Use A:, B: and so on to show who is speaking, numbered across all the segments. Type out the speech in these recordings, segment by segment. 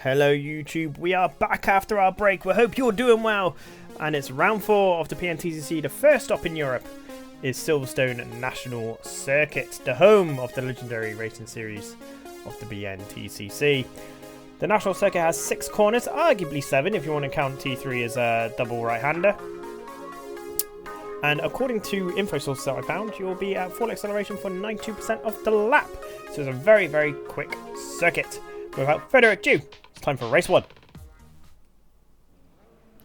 A: Hello YouTube, we are back after our break. We hope you're doing well. And it's round 4 of the PNTCC. The first stop in Europe is Silverstone National Circuit, the home of the legendary racing series of the PNTCC. The National Circuit has 6 corners, arguably 7 if you want to count T3 as a double right-hander. And according to info sources that I found, you'll be at full acceleration for 92% of the lap. So it's a very, very quick circuit. Without further ado, it's time for race 1.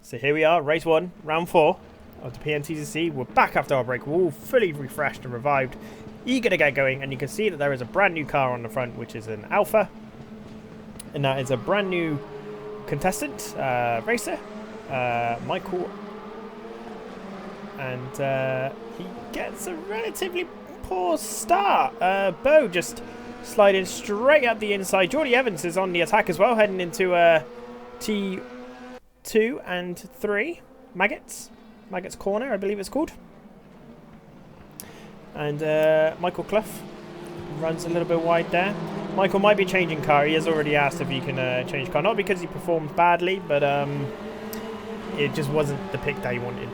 A: So here we are, race 1, round 4 of the PNTCC. We're back after our break. We're all fully refreshed and revived, eager to get going. And you can see that there is a brand new car on the front, which is an Alpha. And that is a brand new contestant, racer, Michael. And he gets a relatively poor start. Bo just sliding straight up the inside. Jordy Evans is on the attack as well, heading into T2 and 3. Maggots Corner, I believe it's called. And Michael Clough runs a little bit wide there. Michael might be changing car. He has already asked if he can change car. Not because he performed badly, but it just wasn't the pick that he wanted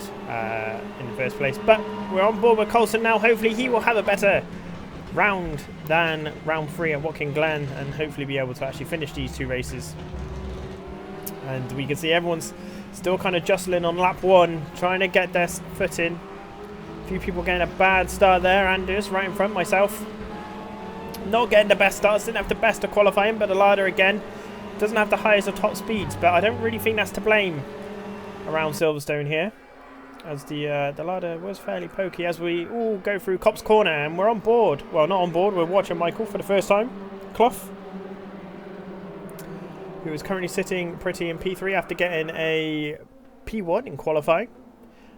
A: in the first place. But we're on board with Coulson now. Hopefully he will have a better round than round 3 at Watkins Glen and hopefully be able to actually finish these 2 races. And we can see everyone's still kind of jostling on lap 1, trying to get their foot in. A few people getting a bad start there. Anders right in front, myself. Not getting the best starts, didn't have the best of qualifying, but Alada again doesn't have the highest of top speeds, but I don't really think that's to blame around Silverstone here, as the ladder was fairly pokey as we all go through Copse Corner, and we're on board. Well, not on board, we're watching Michael for the first time. Clough, who is currently sitting pretty in P3 after getting a P1 in qualifying.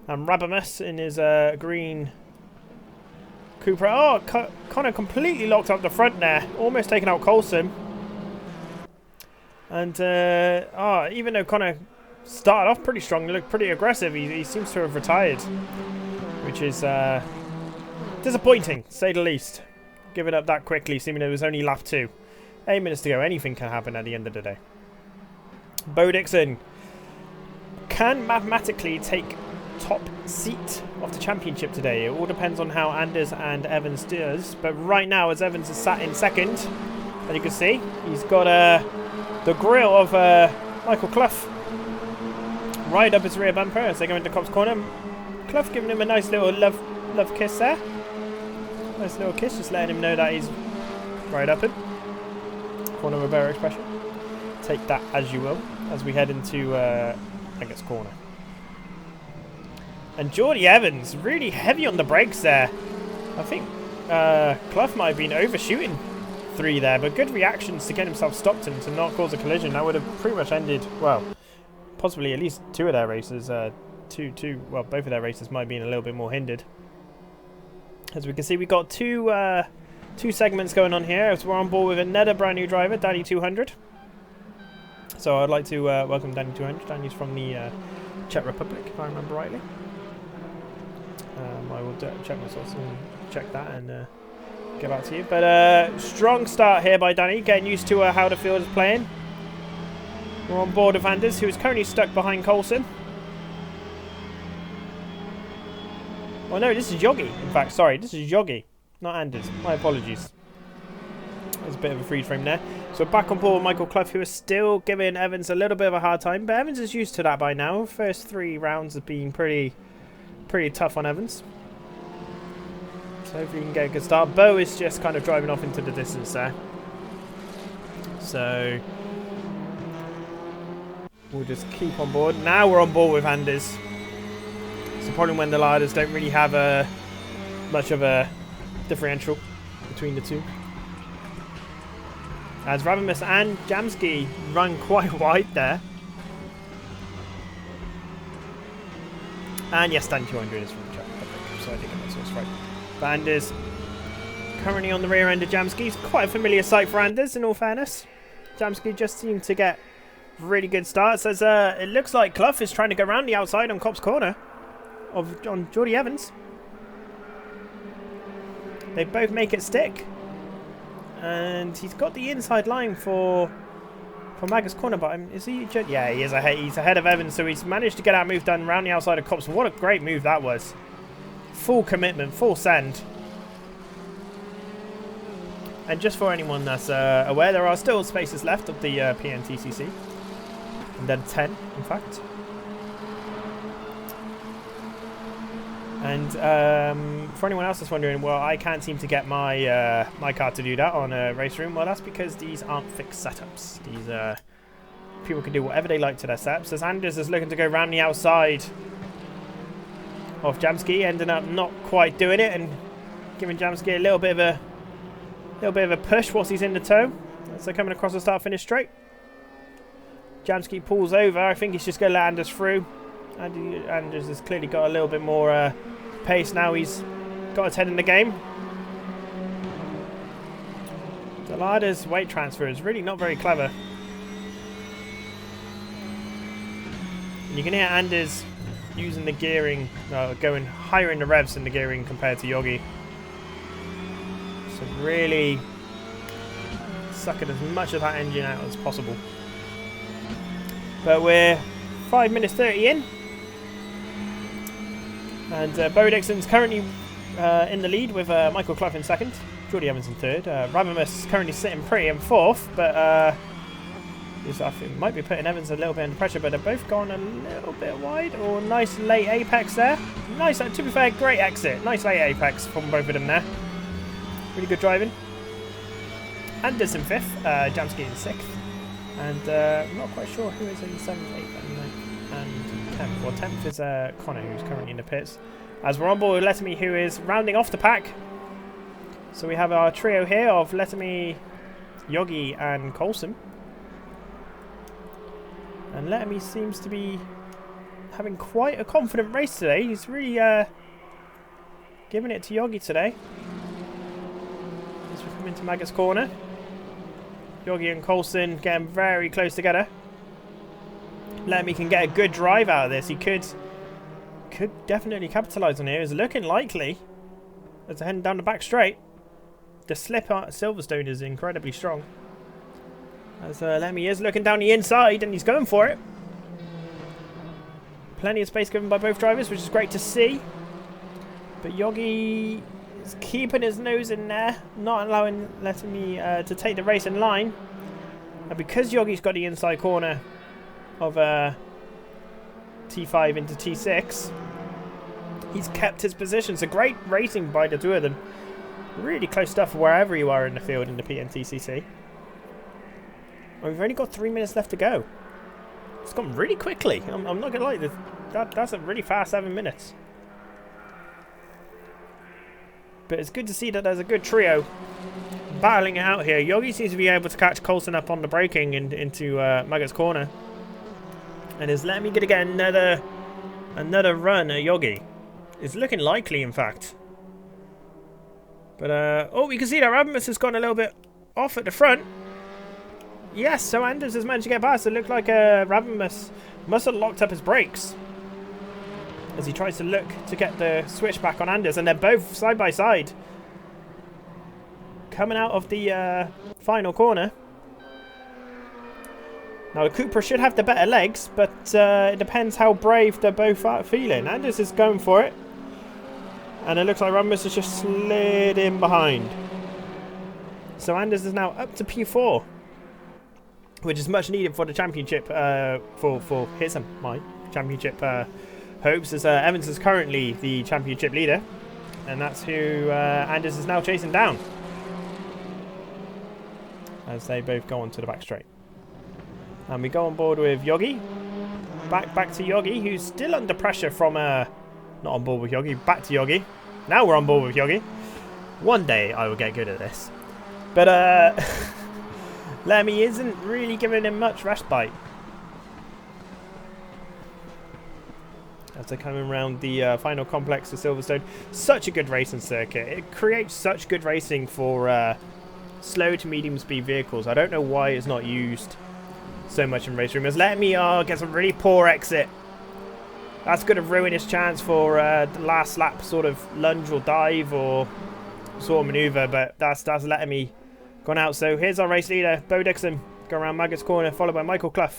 A: And Rabamus in his green Cupra. Oh, Connor completely locked up the front there, almost taking out Coulson. And even though Connor started off pretty strong, looked pretty aggressive, he seems to have retired, which is disappointing, to say the least. Give it up that quickly, seeming it was only lap 2. 8 minutes to go, anything can happen at the end of the day. Bo Dixon can mathematically take top seat of the championship today. It all depends on how Anders and Evans does, but right now, as Evans is sat in second, as you can see, he's got the grill of Michael Clough right up his rear bumper as they go into Copse Corner. Clough giving him a nice little love kiss there. Nice little kiss, just letting him know that he's right up him. For want of a better expression. Take that as you will, as we head into Maggots Corner. And Jordy Evans, really heavy on the brakes there. I think Clough might have been overshooting 3 there, but good reactions to get himself stopped and to not cause a collision. That would have pretty much ended, well, possibly at least 2 of their races. Well, both of their races might have been a little bit more hindered. As we can see, we've got two segments going on here. So we're on board with another brand new driver, Danny 200. So I'd like to welcome Danny 200. Danny's from the Czech Republic, if I remember rightly. I will check my source and check that and get back to you. But strong start here by Danny, getting used to how the field is playing. We're on board with Anders, who is currently stuck behind Coulson. Oh no, this is Yogi. In fact, sorry, this is Yogi, not Anders. My apologies. There's a bit of a freeze frame there. So back on board with Michael Clough, who is still giving Evans a little bit of a hard time, but Evans is used to that by now. First 3 rounds have been pretty tough on Evans. So hopefully he can get a good start. Bo is just kind of driving off into the distance there. So we'll just keep on board. Now we're on board with Anders. It's the problem when the ladders don't really have much of a differential between the 2. As Rabamus and Jamski run quite wide there. And yes, Danny 200 is from the Czech Republic, so I did get that source right. But Anders currently on the rear end of Jamski. It's quite a familiar sight for Anders, in all fairness. Jamski just seemed to get really good starts, as it looks like Clough is trying to go around the outside on Copse Corner on Jordy Evans. They both make it stick. And he's got the inside line for for Magus corner, but is he? Yeah, he is ahead. He's ahead of Evans, so he's managed to get that move done around the outside of Copse. What a great move that was! Full commitment, full send. And just for anyone that's aware, there are still spaces left of the PNTCC. And then 10, in fact. And for anyone else that's wondering, well, I can't seem to get my my car to do that on Raceroom. Well, that's because these aren't fixed setups. These people can do whatever they like to their setups. As Anders is looking to go round the outside of Jamski, ending up not quite doing it and giving Jamski a little bit of a push whilst he's in the tow. So coming across the start-finish straight. Jamski pulls over. I think he's just going to let Anders through. Anders has clearly got a little bit more pace now. He's got his head in the game. Delada's weight transfer is really not very clever. And you can hear Anders using the gearing, going higher in the revs in the gearing compared to Yogi. So really sucking as much of that engine out as possible. But we're 5 minutes 30 in. And Bo Dixon's currently in the lead with Michael Clough in second. Jordy Evans in third. Rabimus is currently sitting pretty in fourth. But I think might be putting Evans a little bit under pressure. But they're both gone a little bit wide. Or nice late apex there. Nice, to be fair, great exit. Nice late apex from both of them there. Really good driving. Anders in fifth. Jamski in sixth. And I'm not quite sure who is in 7th, 8th, and 9th, and 10th. Well, 10th is Connor, who's currently in the pits. As we're on board with Letterme, who is rounding off the pack. So we have our trio here of Letterme, Yogi, and Coulson. And Letterme seems to be having quite a confident race today. He's really giving it to Yogi today. As we come into Maggot's corner. Yogi and Coulson getting very close together. Letterme can get a good drive out of this. He could definitely capitalise on here. It's looking likely as they're heading down the back straight. The slip at Silverstone is incredibly strong. As Letterme is looking down the inside and he's going for it. Plenty of space given by both drivers, which is great to see. But Yogi is keeping his nose in there, not allowing Letterme to take the race in line. And because Yogi's got the inside corner of T5 into T6, he's kept his position. So great racing by the two of them. Really close stuff wherever you are in the field in the PNTCC. And we've only got 3 minutes left to go. It's gone really quickly. I'm not going to lie, that's a really fast 7 minutes. But it's good to see that there's a good trio battling it out here. Yogi seems to be able to catch Coulson up on the braking into Maggot's corner. And is Letterme going to get another run at Yogi? It's looking likely, in fact. But, oh, we can see that Rabimus has gone a little bit off at the front. Yes, so Anders has managed to get past. It looked like Rabimus must have locked up his brakes as he tries to look to get the switch back on Anders, and they're both side by side coming out of the final corner. Now the Cupra should have the better legs, but it depends how brave they're both feeling. Anders is going for it, and it looks like Rabimus has just slid in behind. So Anders is now up to P4, which is much needed for the championship, for his and my championship hopes, as Evans is currently the championship leader, and that's who Anders is now chasing down as they both go on to the back straight. And we go on board with Yogi. Back to Yogi, who's still under pressure from not on board with Yogi, back to Yogi. Now we're on board with Yogi. One day I will get good at this. But Letterme isn't really giving him much respite. As they're coming around the final complex of Silverstone. Such a good racing circuit. It creates such good racing for slow to medium speed vehicles. I don't know why it's not used so much in Raceroom. As Letterme gets a really poor exit. That's going to ruin his chance for the last lap sort of lunge or dive or sort of manoeuvre. But that's Letterme gone out. So here's our race leader, Bo Dixon, go around Maggots corner, followed by Michael Clough,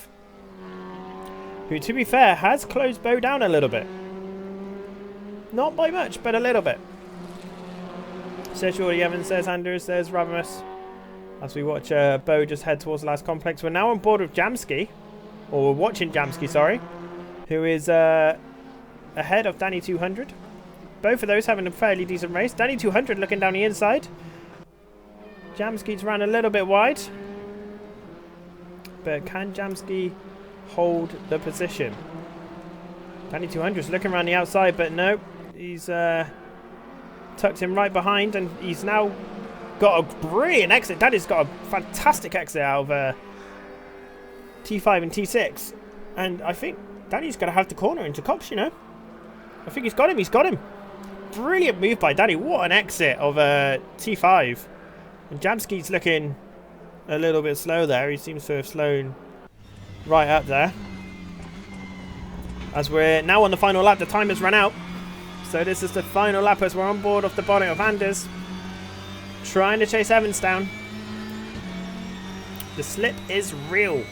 A: who, to be fair, has closed Bo down a little bit. Not by much, but a little bit. Says Jordy Evans, says Anders, says Ravimus. As we watch Bo just head towards the last complex. We're now on board with Jamski. Or we're watching Jamski, sorry. Who is ahead of Danny 200. Both of those having a fairly decent race. Danny 200 looking down the inside. Jamski's ran a little bit wide. But can Jamski hold the position? Danny 200's looking around the outside, but no. He's tucked him right behind, and he's now got a brilliant exit. Danny's got a fantastic exit out of T5 and T6. And I think Danny's going to have to corner into Cox, you know. I think he's got him. He's got him. Brilliant move by Danny. What an exit of T5. And Jamski's looking a little bit slow there. He seems to have slowed right up there. As we're now on the final lap, the time has run out. So this is the final lap as we're on board off the bonnet of Anders. Trying to chase Evans down. The slip is real.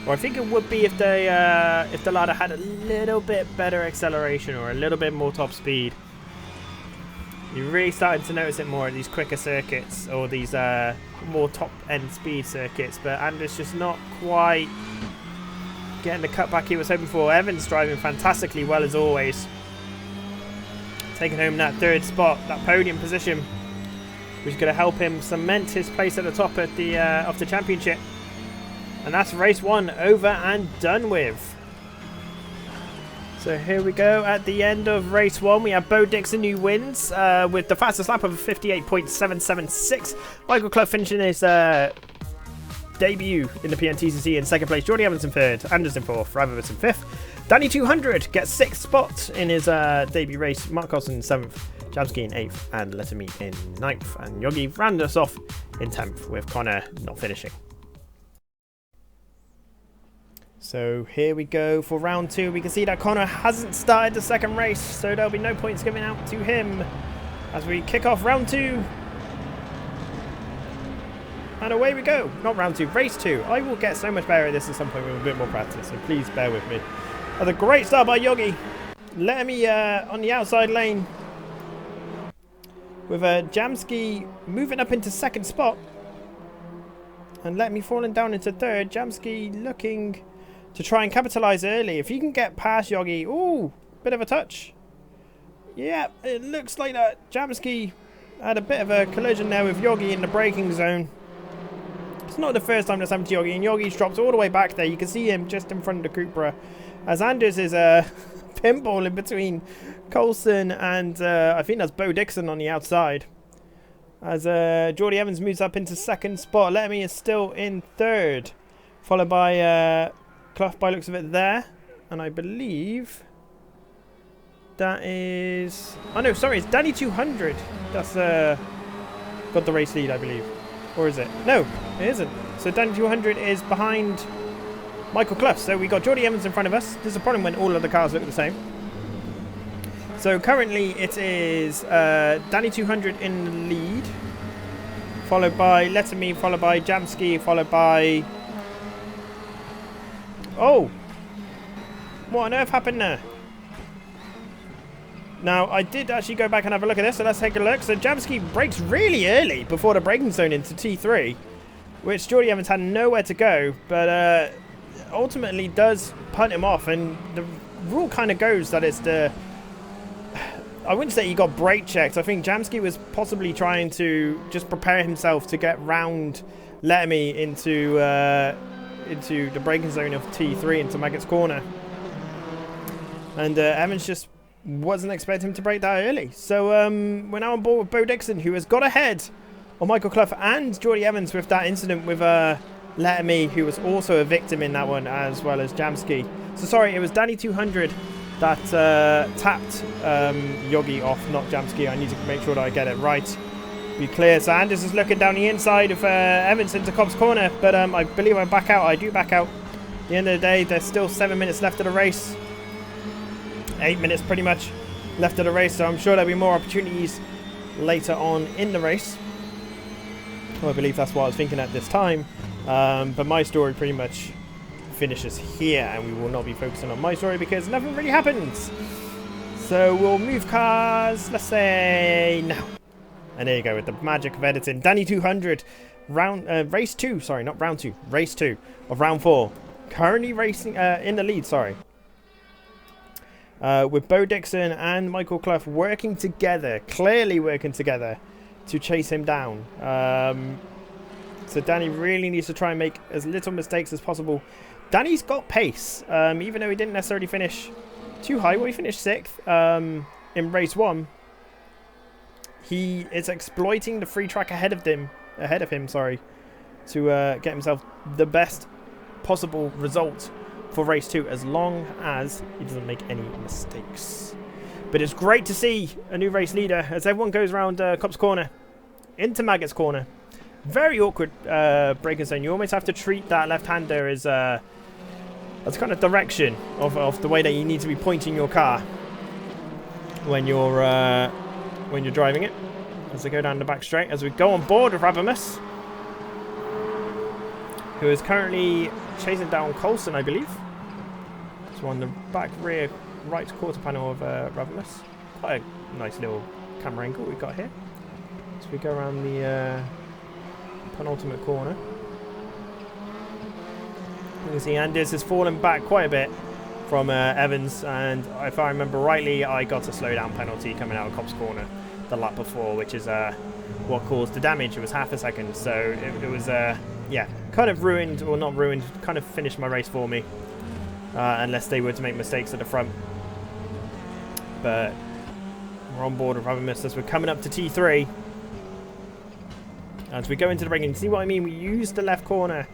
A: Or I think it would be if the ladder had a little bit better acceleration or a little bit more top speed. You're really starting to notice it more at these quicker circuits or these more top end speed circuits. But Anders just not quite getting the cutback he was hoping for. Evans driving fantastically well as always. Taking home that third spot, that podium position, which is going to help him cement his place at the top of the championship. And that's race 1 over and done with. So here we go at the end of race 1. We have Bo Dixon who wins with the fastest lap of 58.776. Michael Clough finishing his debut in the PNTCC in second place. Jordy Evans in third. Anders in fourth. Ravimus in fifth. Danny 200 gets 6th spot in his debut race. Mark Carlson in 7th. Jamski in 8th. And Letterme in 9th. And Yogi rounded us off in 10th with Connor not finishing. So here we go for round 2. We can see that Connor hasn't started the second race, so there'll be no points given out to him as we kick off round 2. And away we go. Not round 2, race 2. I will get so much better at this at some point with a bit more practice, so please bear with me. That's a great start by Yogi. Letting me on the outside lane with Jamski moving up into second spot and letting me falling down into third. Jamski looking to try and capitalise early. If you can get past Yogi, ooh, bit of a touch. Yeah, it looks like that Jamski had a bit of a collision there with Yogi in the braking zone. It's not the first time that's happened to Yogi, and Yogi's dropped all the way back there. You can see him just in front of the Cupra, as Anders is pinball in between Coulson and I think that's Bo Dixon on the outside. As Jordy Evans moves up into second spot. Letterme is still in third, followed by Clough by looks of it there, and I believe that is... oh no, sorry, it's Danny 200 that's got the race lead, I believe. Or is it? No, it isn't. So Danny 200 is behind Michael Clough. So we got Jordy Evans in front of us. There's a problem when all of the cars look the same. So currently it is Danny 200 in the lead, followed by Letterme, followed by Jamski, followed by... oh! What on earth happened there? Now, I did actually go back and have a look at this, so let's take a look. So Jamski brakes really early before the braking zone into T3, which Jordy Evans had nowhere to go, but ultimately does punt him off. And the rule kind of goes that it's the... I wouldn't say he got brake checked. I think Jamski was possibly trying to just prepare himself to get round Letterme into the braking zone of T3 into Maggots corner. And Evans just wasn't expecting him to brake that early. So we're now on board with Bo Dixon, who has got ahead of Michael Clough and Jordy Evans with that incident with Letterme, who was also a victim in that one, as well as Jamski. So sorry, it was Danny 200 that tapped Yogi off, not Jamski. I need to make sure that I get it right. Be clear. So Anders is looking down the inside of Evans into Cobb's corner, but I believe I back out. I do back out. At the end of the day, there's still 7 minutes left of the race. 8 minutes pretty much left of the race, so I'm sure there'll be more opportunities later on in the race. Well, I believe that's what I was thinking at this time. But my story pretty much finishes here, and we will not be focusing on my story because nothing really happens. So we'll move cars, let's say now. And there you go with the magic of editing. Danny 200, race 2, sorry, not round 2, race 2 of round 4. Currently racing in the lead, sorry. With Bo Dixon and Michael Clough working together, clearly working together to chase him down. So Danny really needs to try and make as little mistakes as possible. Danny's got pace, even though he didn't necessarily finish too high. Well, he finished 6th in race 1. He is exploiting the free track ahead of him, to get himself the best possible result for race 2, as long as he doesn't make any mistakes. But it's great to see a new race leader as everyone goes around Copse Corner into Maggotts Corner. Very awkward braking zone. You almost have to treat that left-hander as kind of direction of the way that you need to be pointing your car when you're driving it. As they go down the back straight, as we go on board with Ravimus, who is currently chasing down Coulson, I believe. So on the back rear right quarter panel of Ravimus. Quite a nice little camera angle we've got here. So we go around the penultimate corner. You can see Anders has fallen back quite a bit from Evans, and if I remember rightly, I got a slowdown penalty coming out of Copse Corner the lap before, which is what caused the damage. It was half a second, so it was yeah, kind of ruined, or not ruined, kind of finished my race for me, unless they were to make mistakes at the front. But we're on board with Ravimus as we're coming up to T3. As we go into the braking, see what I mean? We use the left corner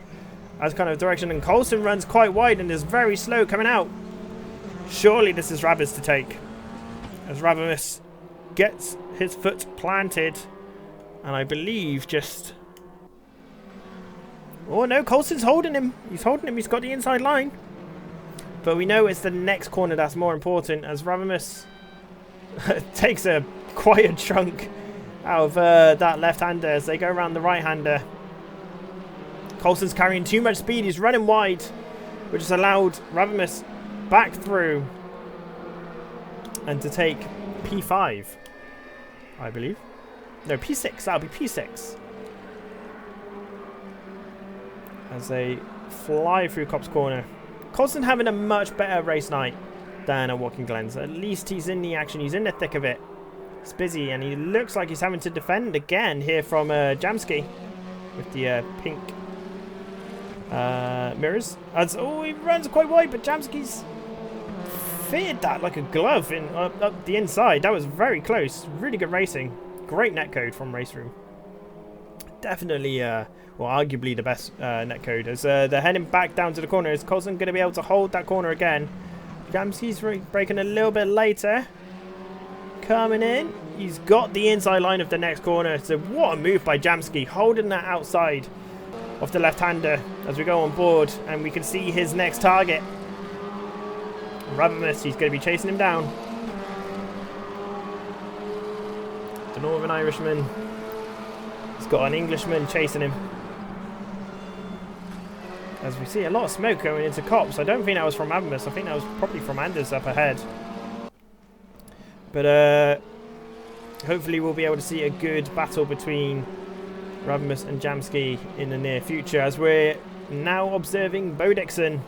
A: as kind of direction, and Coulson runs quite wide and is very slow coming out. Surely this is Rabbis to take, as Ravimus gets his foot planted, and I believe just... Oh no, Coulson's holding him. He's holding him. He's got the inside line. But we know it's the next corner that's more important, as Ravimus takes quite a chunk out of that left-hander as they go around the right-hander. Coulson's carrying too much speed. He's running wide, which has allowed Ravimus back through and to take P5, I believe. No, P6. That'll be P6. As they fly through Copse Corner. Coulson having a much better race night than at Watkins Glen. At least he's in the action. He's in the thick of it. It's busy, and he looks like he's having to defend again here from Jamski with the pink mirrors. Oh, he runs quite wide, but Jamski's fitted that like a glove in up the inside. That was very close. Really good racing. Great netcode from Raceroom. Definitely, well, arguably the best netcode. As they're heading back down to the corner, is Coulson going to be able to hold that corner again? Jamski's braking a little bit later. Coming in. He's got the inside line of the next corner. So what a move by Jamski, holding that outside of the left-hander as we go on board, and we can see his next target. Ravimus, he's going to be chasing him down. The Northern Irishman. He's got an Englishman chasing him. As we see a lot of smoke going into Copse. I don't think that was from Ravimus. I think that was probably from Anders up ahead. But hopefully we'll be able to see a good battle between Ravimus and Jamski in the near future, as we're now observing Bo Dixon,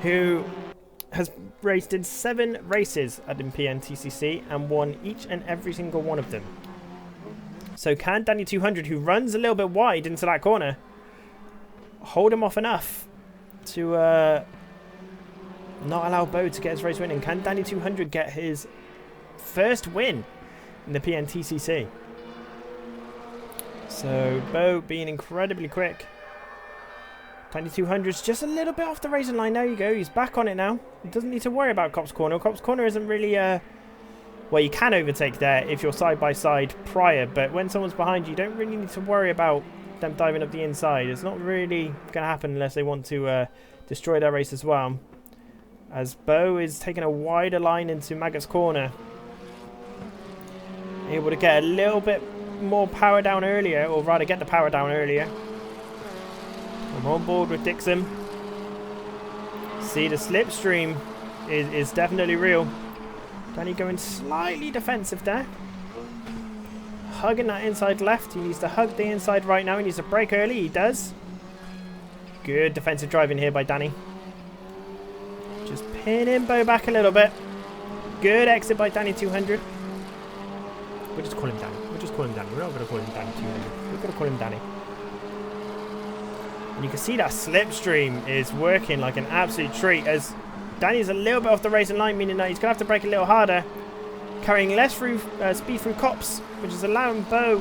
A: who has raced in 7 races at the PNTCC and won each and every single one of them. So can Danny 200, who runs a little bit wide into that corner, hold him off enough to not allow Bo to get his race win? And can Danny 200 get his first win in the PNTCC? So Bo being incredibly quick. Danny 200's just a little bit off the racing line. There you go. He's back on it now. He doesn't need to worry about Copse Corner. Copse Corner isn't really well, you can overtake there if you're side by side prior, but when someone's behind you, you don't really need to worry about them diving up the inside. It's not really going to happen unless they want to destroy their race as well. As Bo is taking a wider line into Maggotts Corner, able to get a little bit more power down earlier, or rather get the power down earlier. We're on board with Dixon. See, the slipstream is definitely real. Danny going slightly defensive there. Hugging that inside left. He needs to hug the inside right now. He needs to brake early. He does. Good defensive driving here by Danny. Just pinning Bo back a little bit. Good exit by Danny 200. We'll just call him Danny. We're not going to call him Danny 200. We're going to call him Danny. And you can see that slipstream is working like an absolute treat as Danny's a little bit off the racing line, meaning that he's going to have to brake a little harder. Carrying less speed through cops, which is allowing Bo,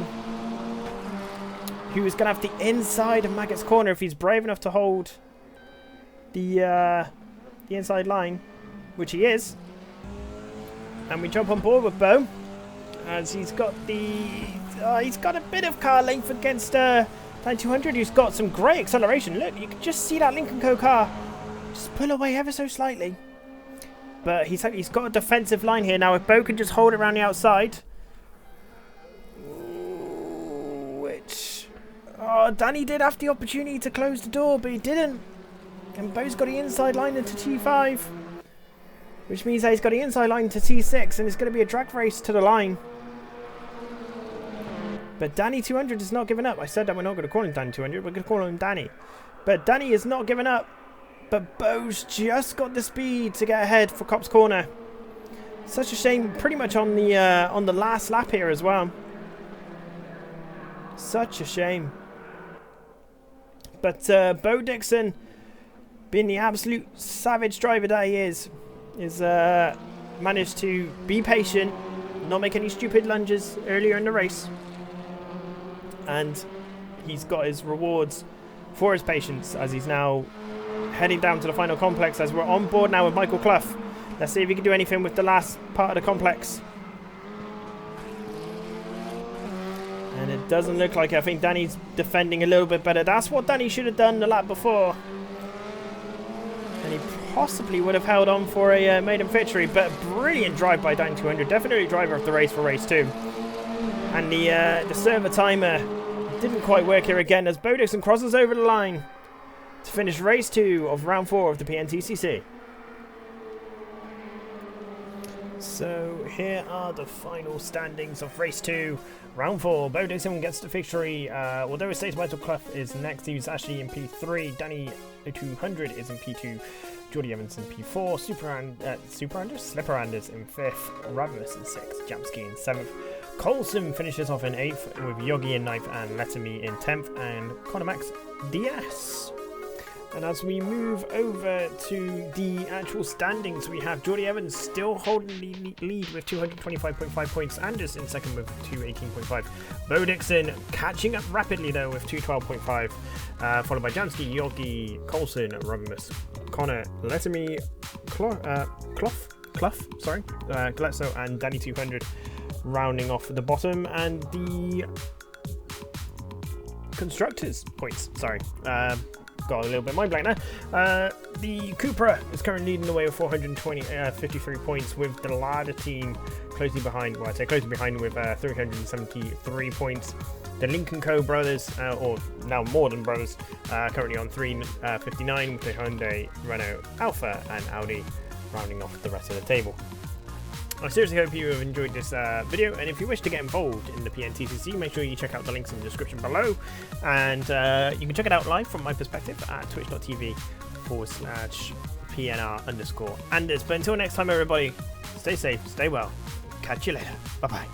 A: who is going to have the inside of Maggot's corner if he's brave enough to hold the inside line, which he is. And we jump on board with Bo as he's got a bit of car length against 9200, who's got some great acceleration. Look, you can just see that Lincoln Co car just pull away ever so slightly. But he's got a defensive line here now. If Bo can just hold it around the outside. Which... Oh, Danny did have the opportunity to close the door, but he didn't. And Bo's got the inside line into T5. Which means that he's got the inside line to T6. And it's going to be a drag race to the line. But Danny 200 is not giving up. I said that we're not going to call him Danny 200. We're going to call him Danny. But Danny is not giving up. But Bo's just got the speed to get ahead for Cop's corner. Such a shame, pretty much on the last lap here as well. Such a shame. But Bo Dixon, being the absolute savage driver that he is managed to be patient, not make any stupid lunges earlier in the race. And he's got his rewards for his patience as he's now heading down to the final complex as we're on board now with Michael Clough. Let's see if he can do anything with the last part of the complex. And it doesn't look like it. I think Danny's defending a little bit better. That's what Danny should have done the lap before. And he possibly would have held on for a maiden victory. But brilliant drive by Danny 200. Definitely driver of the race for race 2. And the server timer didn't quite work here again as Bo Dixon crosses over the line to finish race 2 of round 4 of the PNTCC. So here are the final standings of race 2, round 4. Bo Dixon gets the victory. Although it states Michael Clough is next, he's actually in P3. Danny 200 is in P2. Jordy Evans in P4. Slipper Anders in 5th. Ravenous in 6th. Jamsky in 7th. Coulson finishes off in 8th with Yogi in 9th and Letterme in 10th and Connor Max DS. And as we move over to the actual standings, we have Jordy Evans still holding the lead with 225.5 points. Anders in second with 218.5. Bo Dixon catching up rapidly though with 212.5. Followed by Jamsky, Yogi, Coulson, Ravenous, Connor, Letterme, Clough, Gletso and Danny 200 rounding off the bottom. And the constructors points, got a little bit mind blank there. The Cupra is currently leading the way with 453 points, with the Lada team closely behind. Well, I say closely behind with 373 points. The Lincoln Co brothers, or now more than brothers, currently on 359 with the Hyundai, Renault, Alfa, and Audi rounding off the rest of the table. I seriously hope you have enjoyed this video, and if you wish to get involved in the PNTCC, make sure you check out the links in the description below, and you can check it out live from my perspective at twitch.tv/PNR_Anders. But until next time, everybody, stay safe, stay well, catch you later, bye bye.